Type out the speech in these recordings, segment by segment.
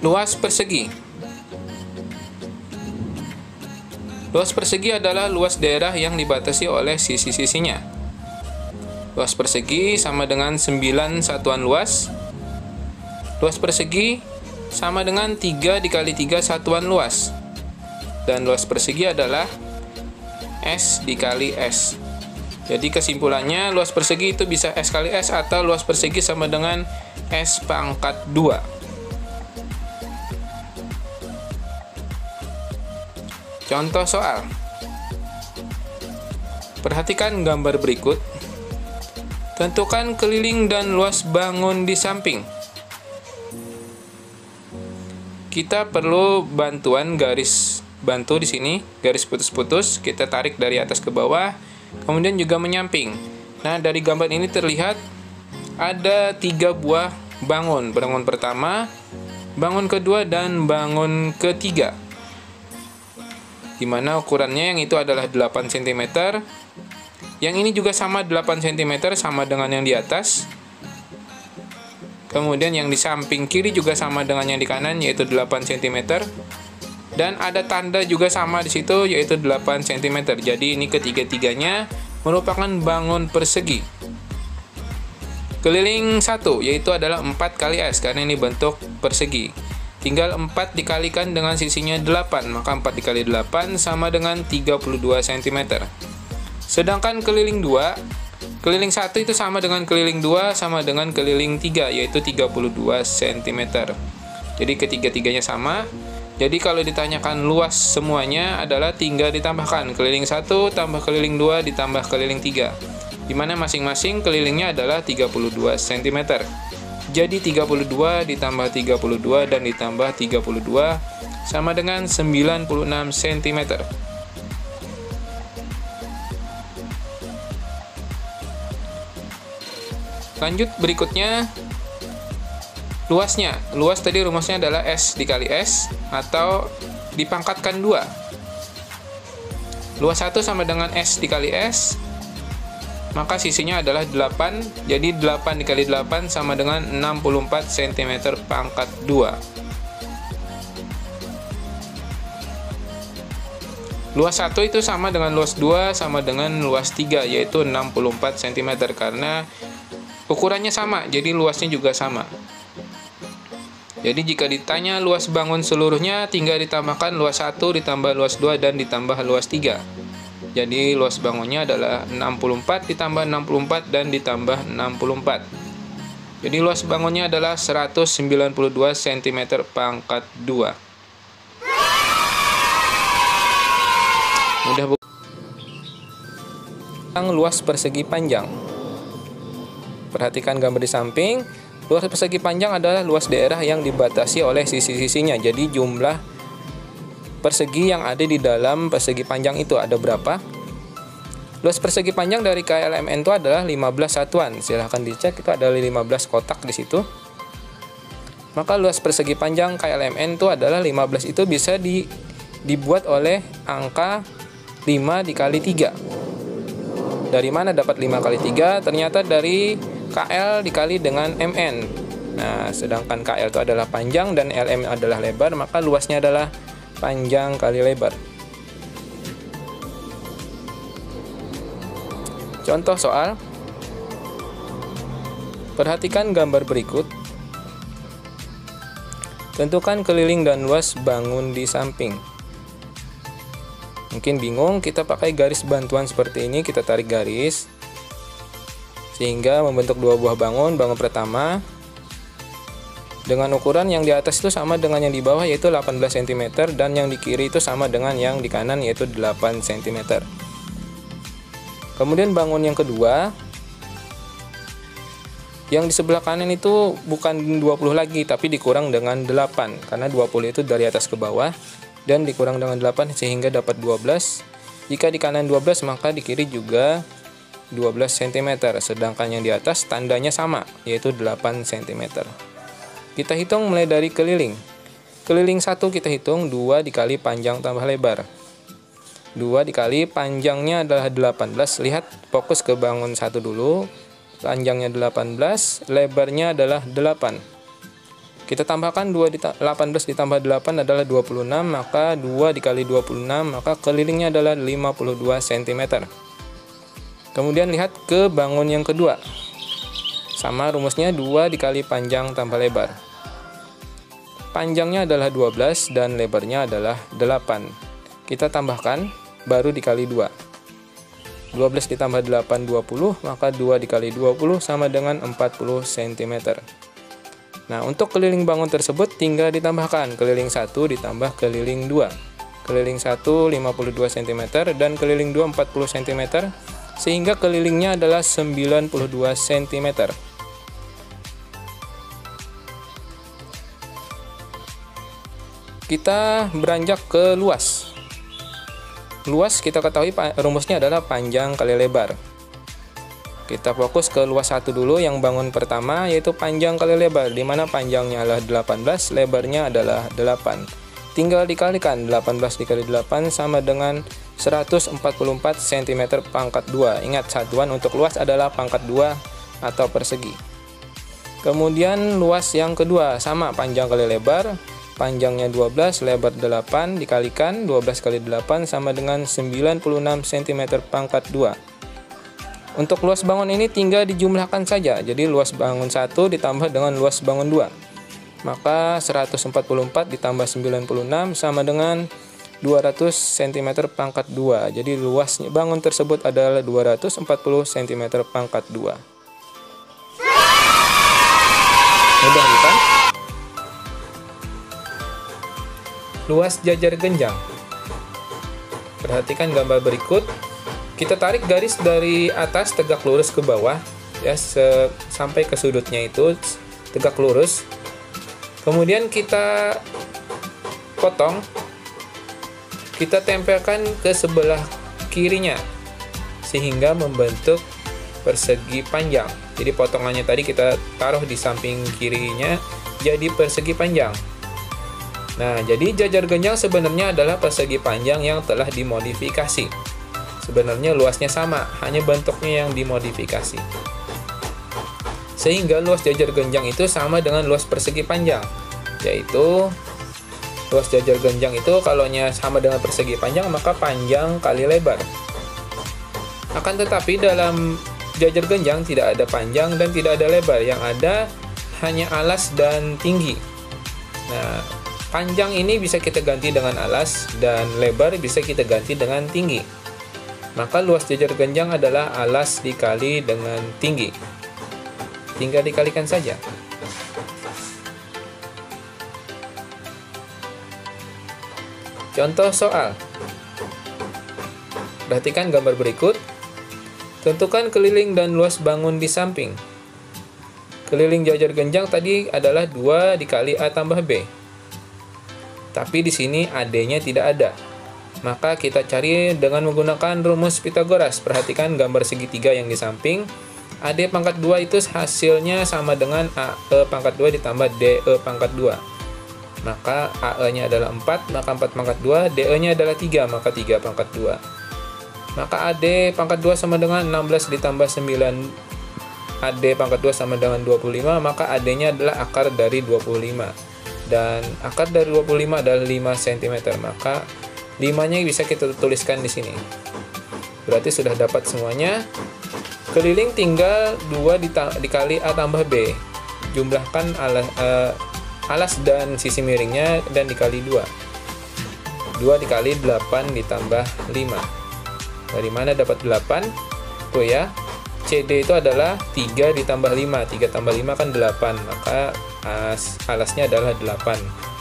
Luas persegi. Luas persegi adalah luas daerah yang dibatasi oleh sisi-sisinya. Luas persegi sama dengan 9 satuan luas. Luas persegi sama dengan 3 dikali 3 satuan luas. Dan luas persegi adalah S dikali S. Jadi kesimpulannya luas persegi itu bisa S kali S atau luas persegi sama dengan S pangkat 2. Contoh soal. Perhatikan gambar berikut. Tentukan keliling dan luas bangun di samping. Kita perlu bantuan garis bantu di sini, garis putus-putus, kita tarik dari atas ke bawah, kemudian juga menyamping. Nah, dari gambar ini terlihat ada 3 buah bangun. Bangun pertama, bangun kedua, dan bangun ketiga. Di mana ukurannya yang itu adalah 8 cm. Yang ini juga sama 8 cm, sama dengan yang di atas. Kemudian yang di samping kiri juga sama dengan yang di kanan, yaitu 8 cm. Dan ada tanda juga sama di situ, yaitu 8 cm. Jadi ini ketiga-tiganya merupakan bangun persegi. Keliling 1 yaitu adalah 4 kali S, karena ini bentuk persegi. Tinggal 4 dikalikan dengan sisinya 8, maka 4 dikali 8 sama dengan 32 cm. Sedangkan keliling 2, keliling 1 itu sama dengan keliling 2 sama dengan keliling 3, yaitu 32 cm. Jadi ketiga-tiganya sama. Jadi kalau ditanyakan luas semuanya adalah tinggal ditambahkan keliling 1 tambah keliling 2 ditambah keliling 3, di mana masing-masing kelilingnya adalah 32 cm. Jadi 32 ditambah 32 dan ditambah 32 sama dengan 96 cm. Lanjut berikutnya luasnya. Luas tadi rumusnya adalah S dikali S atau dipangkatkan 2. Luas 1 sama dengan S dikali S, maka sisinya adalah 8, jadi 8 dikali 8 sama dengan 64 cm pangkat 2. Luas 1 itu sama dengan luas 2 sama dengan luas 3, yaitu 64 cm, karena ukurannya sama, jadi luasnya juga sama. Jadi jika ditanya luas bangun seluruhnya, tinggal ditambahkan luas 1 ditambah luas 2 dan ditambah luas 3. Jadi luas bangunnya adalah 64 ditambah 64 dan ditambah 64. Jadi luas bangunnya adalah 192 cm pangkat 2. Mudah bukan? Luas persegi panjang. Perhatikan gambar di samping. Luas persegi panjang adalah luas daerah yang dibatasi oleh sisi-sisinya. Jadi jumlah persegi yang ada di dalam persegi panjang itu ada berapa? Luas persegi panjang dari KLMN itu adalah 15 satuan. Silahkan dicek, itu ada 15 kotak di situ. Maka luas persegi panjang KLMN itu adalah 15, itu bisa dibuat oleh angka 5 dikali 3. Dari mana dapat 5 kali 3? Ternyata dari KL dikali dengan MN. Nah, sedangkan KL itu adalah panjang dan LM adalah lebar, maka luasnya adalah panjang kali lebar. Contoh soal. Perhatikan gambar berikut. Tentukan keliling dan luas bangun di samping. Mungkin bingung, kita pakai garis bantuan seperti ini, kita tarik garis sehingga membentuk 2 buah bangun. Bangun pertama dengan ukuran yang di atas itu sama dengan yang di bawah, yaitu 18 cm, dan yang di kiri itu sama dengan yang di kanan, yaitu 8 cm. Kemudian bangun yang kedua, yang di sebelah kanan itu bukan 20 lagi, tapi dikurang dengan 8, karena 20 itu dari atas ke bawah, dan dikurang dengan 8 sehingga dapat 12. Jika di kanan 12, maka di kiri juga 12 cm, sedangkan yang di atas tandanya sama, yaitu 8 cm. Kita hitung mulai dari keliling. Keliling 1 kita hitung 2 dikali panjang tambah lebar. 2 dikali panjangnya adalah 18. Lihat, fokus ke bangun 1 dulu. Panjangnya 18, lebarnya adalah 8. Kita tambahkan 18 ditambah 8 adalah 26, maka 2 dikali 26, maka kelilingnya adalah 52 cm. Kemudian lihat ke bangun yang kedua. Sama rumusnya 2 dikali panjang tambah lebar. Panjangnya adalah 12 dan lebarnya adalah 8. Kita tambahkan, baru dikali 2. 12 ditambah 8, 20, maka 2 dikali 20 sama dengan 40 cm. Nah, untuk keliling bangun tersebut tinggal ditambahkan keliling 1 ditambah keliling 2. Keliling 1 52 cm dan keliling 2 40 cm, sehingga kelilingnya adalah 92 cm. Kita beranjak ke luas. Luas kita ketahui rumusnya adalah panjang kali lebar. Kita fokus ke luas 1 dulu, yang bangun pertama yaitu panjang kali lebar, di mana panjangnya adalah 18, lebarnya adalah 8. Tinggal dikalikan, 18 dikali 8 sama dengan 144 cm pangkat 2. Ingat, satuan untuk luas adalah pangkat 2 atau persegi. Kemudian luas yang kedua, sama panjang kali lebar, panjangnya 12, lebar 8, dikalikan 12 kali 8 sama dengan 96 cm pangkat 2. Untuk luas bangun ini tinggal dijumlahkan saja, jadi luas bangun 1 ditambah dengan luas bangun 2. Maka 144 ditambah 96 sama dengan 200 cm pangkat 2. Jadi luasnya bangun tersebut adalah 240 cm pangkat 2. Mudah bukan? Luas jajar genjang. Perhatikan gambar berikut. Kita tarik garis dari atas tegak lurus ke bawah, ya, sampai ke sudutnya itu tegak lurus. Kemudian kita potong, kita tempelkan ke sebelah kirinya sehingga membentuk persegi panjang. Jadi potongannya tadi kita taruh di samping kirinya jadi persegi panjang. Nah, jadi jajar genjang sebenarnya adalah persegi panjang yang telah dimodifikasi. Sebenarnya luasnya sama, hanya bentuknya yang dimodifikasi. Sehingga luas jajar genjang itu sama dengan luas persegi panjang, yaitu luas jajar genjang itu kalau sama dengan persegi panjang, maka panjang kali lebar. Akan tetapi dalam jajar genjang tidak ada panjang dan tidak ada lebar, yang ada hanya alas dan tinggi. Nah, panjang ini bisa kita ganti dengan alas dan lebar bisa kita ganti dengan tinggi. Maka luas jajar genjang adalah alas dikali dengan tinggi. Tinggal dikalikan saja. Contoh soal. Perhatikan gambar berikut. Tentukan keliling dan luas bangun di samping. Keliling jajar genjang tadi adalah 2 dikali A tambah B. Tapi di sini AD-nya tidak ada. Maka kita cari dengan menggunakan rumus Pitagoras. Perhatikan gambar segitiga yang di samping. AD pangkat 2 itu hasilnya sama dengan AE pangkat 2 ditambah DE pangkat 2. Maka AE-nya adalah 4, maka 4 pangkat 2. DE-nya adalah 3, maka 3 pangkat 2. Maka AD pangkat 2 sama dengan 16 ditambah 9. AD pangkat 2 sama dengan 25, maka AD-nya adalah akar dari 25. Dan akar dari 25 adalah 5 cm, maka 5-nya bisa kita tuliskan di sini. Berarti sudah dapat semuanya. Keliling tinggal 2 dikali A tambah B. Jumlahkan alas dan sisi miringnya dan dikali 2. 2 dikali 8 ditambah 5. Dari mana dapat 8? Tuh ya. CD itu adalah 3 ditambah 5. 3 tambah 5 kan 8. Maka alasnya adalah 8.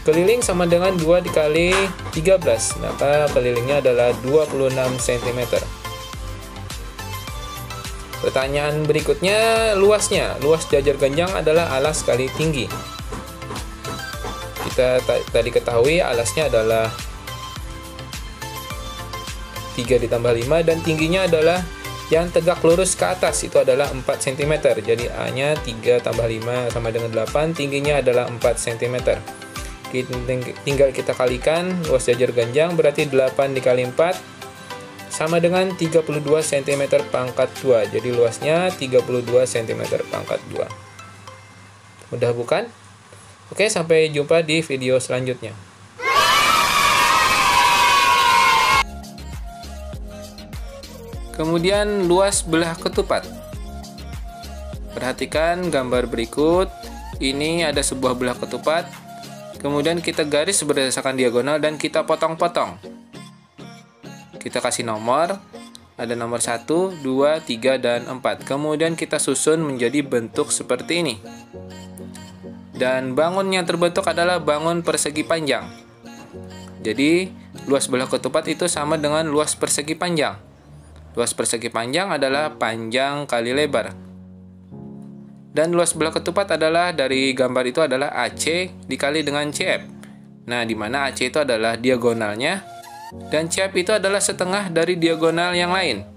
Keliling sama dengan 2 dikali 13, maka kelilingnya adalah 26 cm. Pertanyaan berikutnya, luasnya. Luas jajar genjang adalah alas kali tinggi. Kita tadi ketahui alasnya adalah 3 ditambah 5 dan tingginya adalah yang tegak lurus ke atas, itu adalah 4 cm. Jadi A-nya 3 tambah 5 sama dengan 8, tingginya adalah 4 cm. Tinggal kita kalikan luas jajar genjang, berarti 8 dikali 4 sama dengan 32 cm pangkat 2. Jadi luasnya 32 cm pangkat 2. Mudah bukan? Oke, sampai jumpa di video selanjutnya. Kemudian luas belah ketupat. Perhatikan gambar berikut. Ini ada sebuah belah ketupat. Kemudian kita garis berdasarkan diagonal dan kita potong-potong. Kita kasih nomor. Ada nomor 1, 2, 3, dan 4. Kemudian kita susun menjadi bentuk seperti ini. Dan bangun yang terbentuk adalah bangun persegi panjang. Jadi, luas belah ketupat itu sama dengan luas persegi panjang. Luas persegi panjang adalah panjang kali lebar. Dan luas belah ketupat adalah, dari gambar itu adalah AC dikali dengan CF. Nah, di mana AC itu adalah diagonalnya, dan CF itu adalah setengah dari diagonal yang lain.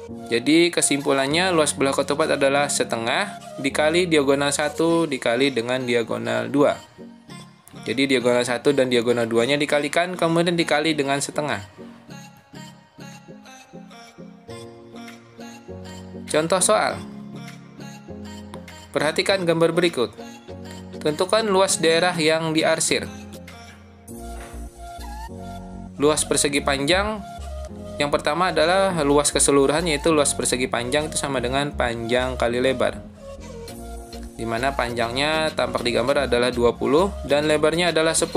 Jadi kesimpulannya luas belah ketupat adalah setengah dikali diagonal 1 dikali dengan diagonal 2. Jadi diagonal 1 dan diagonal 2-nya dikalikan, kemudian dikali dengan setengah. Contoh soal. Perhatikan gambar berikut. Tentukan luas daerah yang diarsir. Luas persegi panjang, yang pertama adalah luas keseluruhan, yaitu luas persegi panjang itu sama dengan panjang kali lebar. Di mana panjangnya tampak di gambar adalah 20 dan lebarnya adalah 10.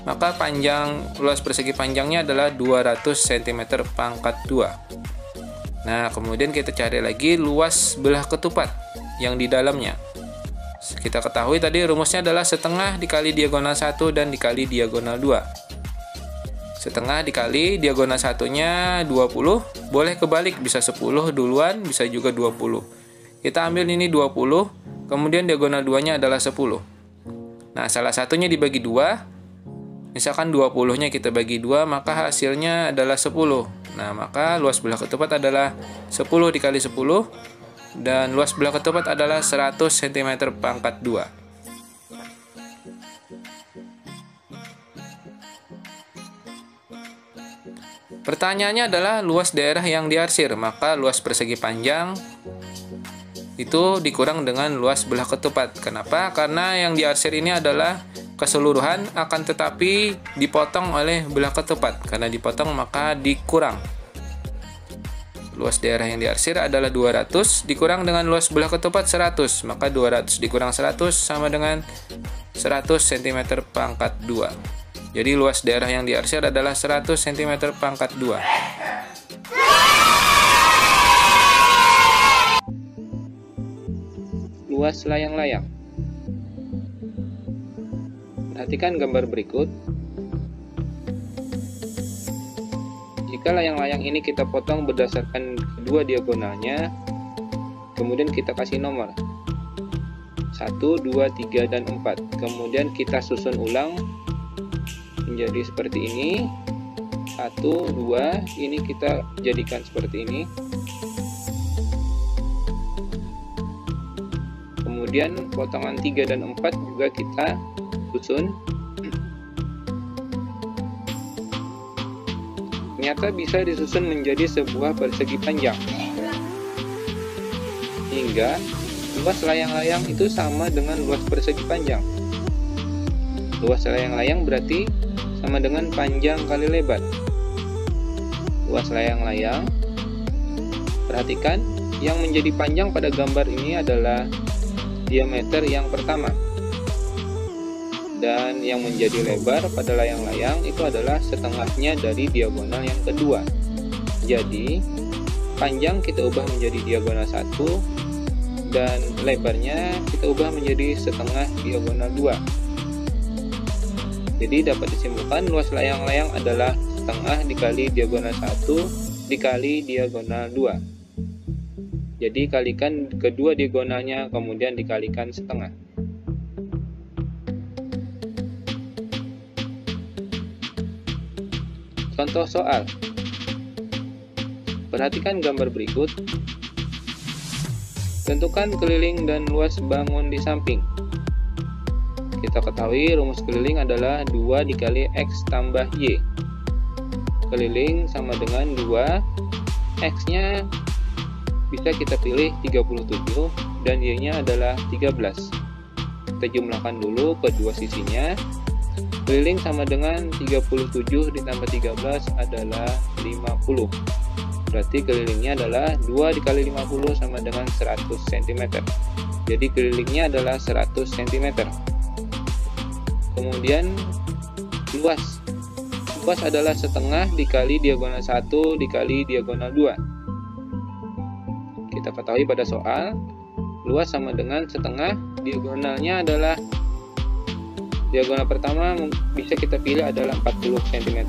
Maka panjang luas persegi panjangnya adalah 200 cm pangkat 2. Nah, kemudian kita cari lagi luas belah ketupat yang di dalamnya. Kita ketahui tadi rumusnya adalah setengah dikali diagonal 1 dan dikali diagonal 2. Setengah dikali diagonal satunya 20, boleh kebalik, bisa 10 duluan, bisa juga 20. Kita ambil ini 20, kemudian diagonal 2-nya adalah 10. Nah, salah satunya dibagi 2, misalkan 20-nya kita bagi 2, maka hasilnya adalah 10. Nah, maka luas belah ketupat adalah 10 dikali 10, dan luas belah ketupat adalah 100 cm pangkat 2. Pertanyaannya adalah luas daerah yang diarsir, maka luas persegi panjang itu dikurang dengan luas belah ketupat. Kenapa? Karena yang diarsir ini adalah keseluruhan, akan tetapi dipotong oleh belah ketupat. Karena dipotong maka dikurang. Luas daerah yang diarsir adalah 200 dikurang dengan luas belah ketupat 100, maka 200 dikurang 100 sama dengan 100 cm pangkat 2. Jadi luas daerah yang diarsir adalah 100 cm pangkat 2. Luas layang-layang. Perhatikan gambar berikut. Jika layang-layang ini kita potong berdasarkan kedua diagonalnya, kemudian kita kasih nomor 1, 2, 3, dan 4. Kemudian kita susun ulang menjadi seperti ini. 1, 2, ini kita jadikan seperti ini. Kemudian potongan 3 dan 4 juga kita susun. Ternyata bisa disusun menjadi sebuah persegi panjang. Hingga luas layang-layang itu sama dengan luas persegi panjang. Luas layang-layang berarti sama dengan panjang kali lebar. Luas layang-layang, perhatikan, yang menjadi panjang pada gambar ini adalah diameter yang pertama, dan yang menjadi lebar pada layang-layang itu adalah setengahnya dari diagonal yang kedua. Jadi panjang kita ubah menjadi diagonal 1, dan lebarnya kita ubah menjadi setengah diagonal 2. Jadi dapat disimpulkan luas layang-layang adalah setengah dikali diagonal 1 dikali diagonal 2. Jadi kalikan kedua diagonalnya, kemudian dikalikan setengah. Contoh soal. Perhatikan gambar berikut. Tentukan keliling dan luas bangun di samping. Kita ketahui rumus keliling adalah 2 dikali X tambah Y. Keliling sama dengan 2, X-nya bisa kita pilih 37 dan Y-nya adalah 13. Kita jumlahkan dulu kedua sisinya. Keliling sama dengan 37 ditambah 13 adalah 50. Berarti kelilingnya adalah 2 dikali 50 sama dengan 100 cm. Jadi kelilingnya adalah 100 cm. Kemudian luas. Luas adalah setengah dikali diagonal 1 dikali diagonal 2. Kita ketahui pada soal, luas sama dengan setengah, diagonalnya adalah, diagonal pertama bisa kita pilih adalah 40 cm.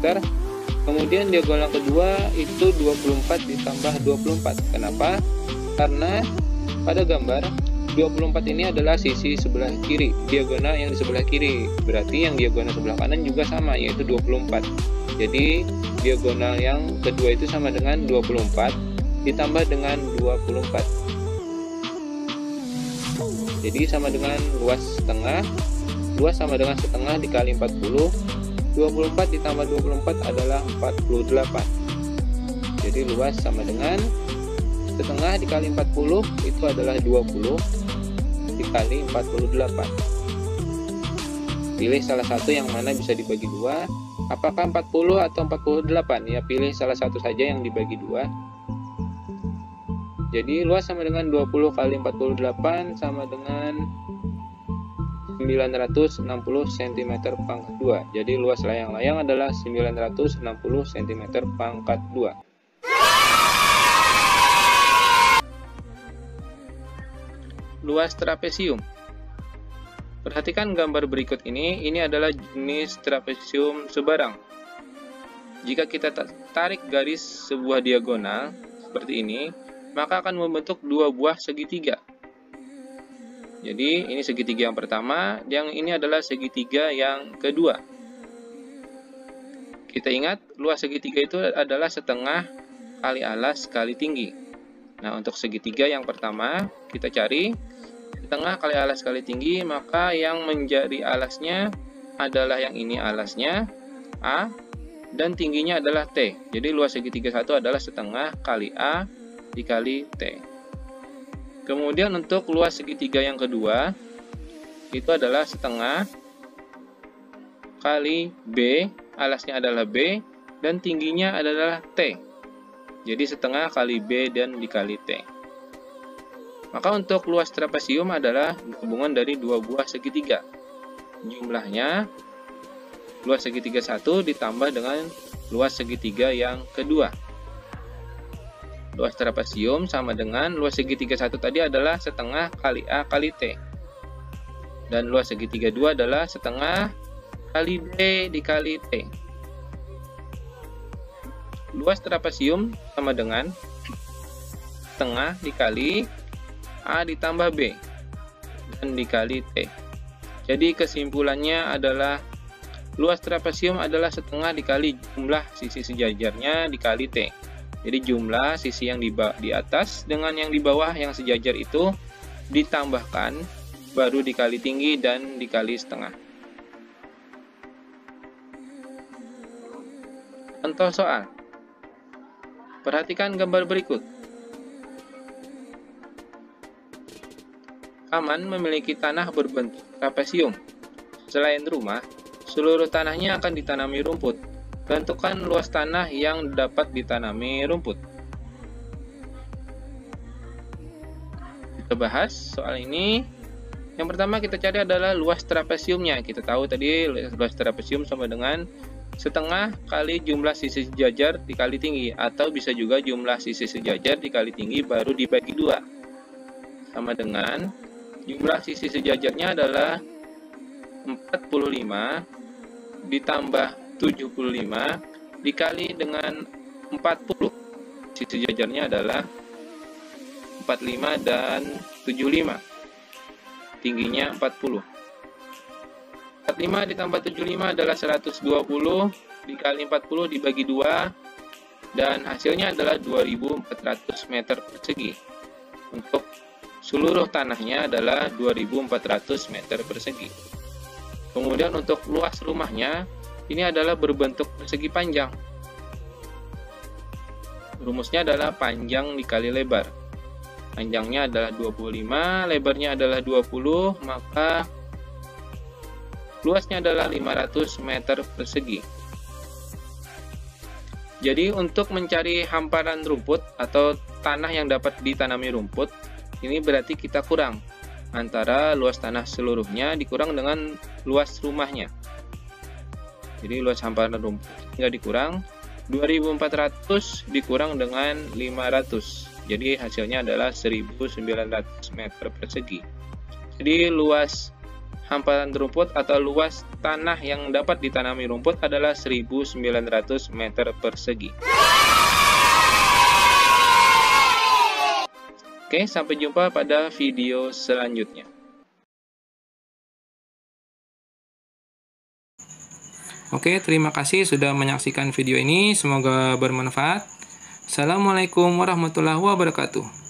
Kemudian diagonal kedua itu 24 ditambah 24. Kenapa? Karena pada gambar 24 ini adalah sisi sebelah kiri, diagonal yang di sebelah kiri. Berarti yang diagonal sebelah kanan juga sama, yaitu 24. Jadi diagonal yang kedua itu sama dengan 24 ditambah dengan 24. Jadi sama dengan luas setengah. Luas sama dengan setengah dikali 40. 24 ditambah 24 adalah 48. Jadi luas sama dengan setengah dikali 40 itu adalah 20 dikali 48. Pilih salah satu yang mana bisa dibagi dua. Apakah 40 atau 48? Ya, pilih salah satu saja yang dibagi dua. Jadi luas sama dengan 20 kali 48 sama dengan 960 cm pangkat 2. Jadi luas layang-layang adalah 960 cm pangkat 2. Luas trapesium. Perhatikan gambar berikut ini adalah jenis trapesium sebarang. Jika kita tarik garis sebuah diagonal seperti ini, maka akan membentuk dua buah segitiga. Jadi ini segitiga yang pertama, yang ini adalah segitiga yang kedua. Kita ingat luas segitiga itu adalah setengah kali alas kali tinggi. Nah, untuk segitiga yang pertama kita cari setengah kali alas kali tinggi, maka yang menjadi alasnya adalah yang ini alasnya A dan tingginya adalah T. Jadi luas segitiga satu adalah setengah kali A dikali T. Kemudian untuk luas segitiga yang kedua itu adalah setengah kali B, alasnya adalah B dan tingginya adalah T. Jadi setengah kali B dan dikali T. Maka untuk luas trapesium adalah gabungan dari dua buah segitiga. Jumlahnya luas segitiga satu ditambah dengan luas segitiga yang kedua. Luas trapesium sama dengan luas segitiga satu tadi adalah setengah kali A kali T. Dan luas segitiga dua adalah setengah kali B dikali T. Luas trapesium sama dengan setengah dikali A ditambah B dan dikali T. Jadi kesimpulannya adalah luas trapesium adalah setengah dikali jumlah sisi sejajarnya dikali T. Jadi jumlah sisi yang di atas dengan yang di bawah yang sejajar itu ditambahkan, baru dikali tinggi dan dikali setengah. Contoh soal. Perhatikan gambar berikut. Kaman memiliki tanah berbentuk trapesium. Selain rumah, seluruh tanahnya akan ditanami rumput. Tentukan luas tanah yang dapat ditanami rumput. Kita bahas soal ini. Yang pertama kita cari adalah luas trapesiumnya. Kita tahu tadi luas trapesium sama dengan setengah kali jumlah sisi sejajar dikali tinggi, atau bisa juga jumlah sisi sejajar dikali tinggi baru dibagi dua. Sama dengan jumlah sisi sejajarnya adalah 45 ditambah 75 dikali dengan 40. Sisi sejajarnya adalah 45 dan 75. Tingginya 40. 45 ditambah 75 adalah 120 dikali 40 dibagi 2 dan hasilnya adalah 2400 meter persegi. Untuk seluruh tanahnya adalah 2400 meter persegi. Kemudian untuk luas rumahnya ini adalah berbentuk persegi panjang. Rumusnya adalah panjang dikali lebar. Panjangnya adalah 25, lebarnya adalah 20, maka luasnya adalah 500 meter persegi. Jadi untuk mencari hamparan rumput atau tanah yang dapat ditanami rumput, ini berarti kita kurang antara luas tanah seluruhnya dikurang dengan luas rumahnya. Jadi luas hamparan rumput tinggal dikurang 2400 dikurang dengan 500. Jadi hasilnya adalah 1900 meter persegi. Jadi luas hamparan rumput atau luas tanah yang dapat ditanami rumput adalah 1900 meter persegi. Oke, sampai jumpa pada video selanjutnya. Oke, terima kasih sudah menyaksikan video ini. Semoga bermanfaat. Assalamualaikum warahmatullahi wabarakatuh.